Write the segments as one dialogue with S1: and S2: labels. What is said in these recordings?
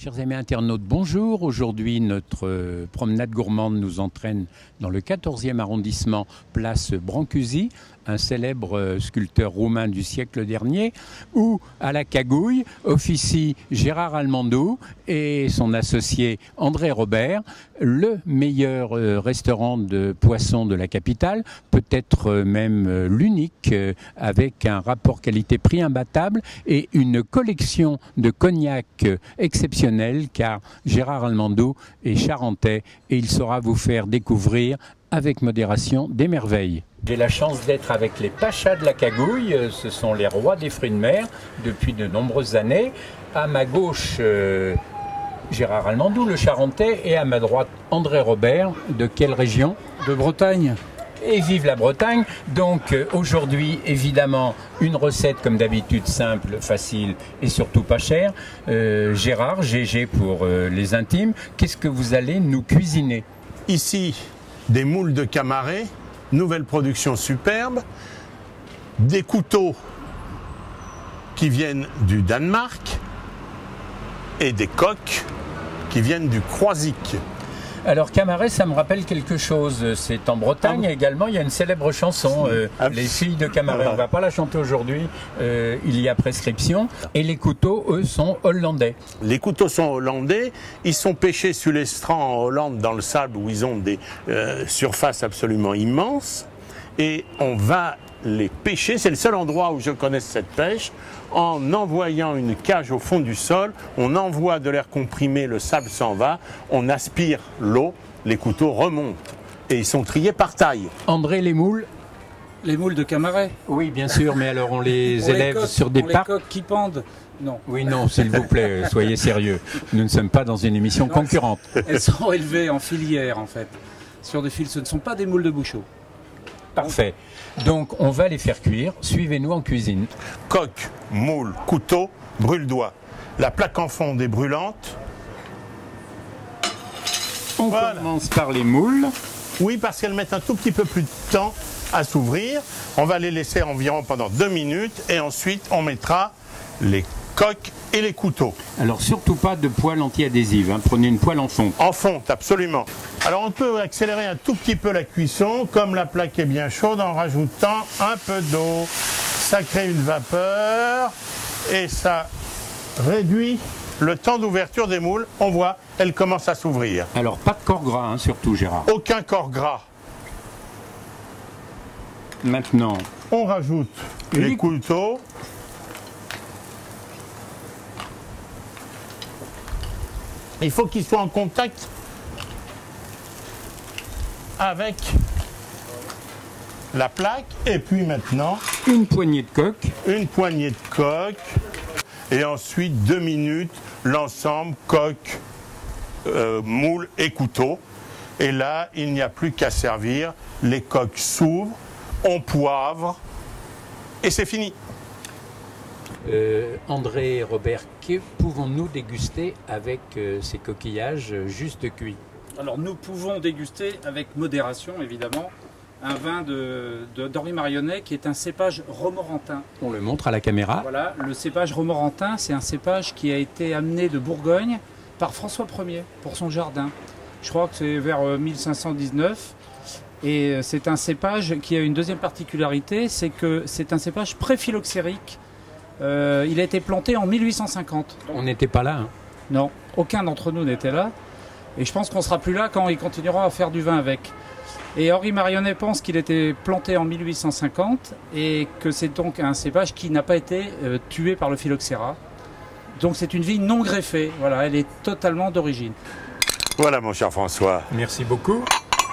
S1: Chers amis internautes, bonjour. Aujourd'hui, notre promenade gourmande nous entraîne dans le 14e arrondissement, place Brancusi, un célèbre sculpteur roumain du siècle dernier, où, à la Cagouille, officie Gérard Almendou et son associé André Robert, le meilleur restaurant de poissons de la capitale, peut-être même l'unique, avec un rapport qualité-prix imbattable et une collection de cognac exceptionnelle, car Gérard Almendou est charentais et il saura vous faire découvrir avec modération des merveilles. J'ai la chance d'être avec les Pachas de la Cagouille, ce sont les rois des fruits de mer depuis de nombreuses années. À ma gauche, Gérard Almendou, le charentais, et à ma droite, André Robert. De quelle région?
S2: De Bretagne.
S1: Et vive la Bretagne. Donc aujourd'hui, évidemment, une recette comme d'habitude, simple, facile et surtout pas chère. Gérard, GG pour les intimes, qu'est-ce que vous allez nous cuisiner?
S3: Ici, des moules de Camaret, nouvelle production superbe, des couteaux qui viennent du Danemark et des coques qui viennent du Croisic.
S1: Alors Camaret, ça me rappelle quelque chose, c'est en Bretagne également, il y a une célèbre chanson, Les filles de Camaret, on ne va pas la chanter aujourd'hui, il y a prescription, et les couteaux, eux, sont hollandais.
S3: Les couteaux sont hollandais, ils sont pêchés sur l'estran en Hollande, dans le sable, où ils ont des surfaces absolument immenses, et on va les pêcher, c'est le seul endroit où je connaisse cette pêche, en envoyant une cage au fond du sol, on envoie de l'air comprimé, le sable s'en va, on aspire l'eau, les couteaux remontent et ils sont triés par taille.
S1: André, les moules?
S2: Les moules de Camaret.
S1: Oui, bien sûr, mais alors on les élève sur des parcs.
S2: Les coques qui pendent. Non.
S1: Oui, non, s'il vous plaît, soyez sérieux. Nous ne sommes pas dans une émission concurrente.
S2: Elles sont élevées en filière, en fait, sur des fils. Ce ne sont pas des moules de bouchot.
S1: Parfait. Donc, on va les faire cuire. Suivez-nous en cuisine.
S3: Coque, moule, couteau, brûle-doigt. La plaque en fonte est brûlante.
S1: On commence par les moules.
S3: Oui, parce qu'elles mettent un tout petit peu plus de temps à s'ouvrir. On va les laisser environ pendant 2 minutes et ensuite on mettra les coques et les couteaux.
S1: Alors surtout pas de poêle anti-adhésive, hein. Prenez une poêle en fonte.
S3: En fonte, absolument. Alors on peut accélérer un tout petit peu la cuisson, comme la plaque est bien chaude, en rajoutant un peu d'eau. Ça crée une vapeur et ça réduit le temps d'ouverture des moules. On voit, elles commencent à s'ouvrir.
S1: Alors pas de corps gras, hein, surtout Gérard.
S3: Aucun corps gras.
S1: Maintenant,
S3: on rajoute les couteaux. Il faut qu'ils soient en contact avec la plaque. Et puis maintenant,
S1: une poignée de coque.
S3: Une poignée de coque. Et ensuite 2 minutes, l'ensemble, coque, moule et couteau. Et là, il n'y a plus qu'à servir. Les coques s'ouvrent, on poivre et c'est fini.
S1: André et Robert, que pouvons-nous déguster avec ces coquillages juste cuits?
S2: Alors nous pouvons déguster avec modération évidemment un vin d'Henri Marionnet qui est un cépage romorantin.
S1: On le montre à la caméra.
S2: Voilà, le cépage romorantin, c'est un cépage qui a été amené de Bourgogne par François Ier pour son jardin. Je crois que c'est vers 1519. Et c'est un cépage qui a une deuxième particularité, c'est que c'est un cépage pré-phylloxérique. Il a été planté en 1850.
S1: On n'était pas là, hein.
S2: Non, aucun d'entre nous n'était là. Et je pense qu'on ne sera plus là quand ils continueront à faire du vin avec. Et Henri Marionnet pense qu'il a été planté en 1850 et que c'est donc un cépage qui n'a pas été tué par le phylloxéra. Donc c'est une vigne non greffée. Voilà, elle est totalement d'origine.
S3: Voilà mon cher François.
S1: Merci beaucoup.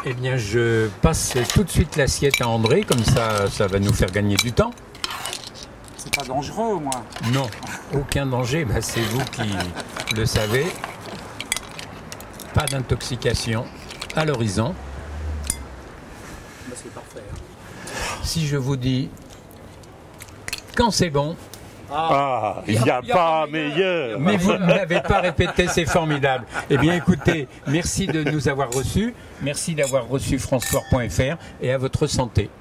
S1: Eh bien, je passe tout de suite l'assiette à André, comme ça va nous faire gagner du temps.
S2: C'est pas dangereux au moins?
S1: Non, aucun danger, bah, c'est vous qui le savez. Pas d'intoxication à l'horizon.
S2: Bah, c'est parfait.
S1: Si je vous dis quand c'est bon...
S3: il n'y a pas meilleur.
S1: Mais vous ne l'avez pas répété, c'est formidable. Eh bien écoutez, merci de nous avoir reçus, merci d'avoir reçu francefoire.fr et à votre santé.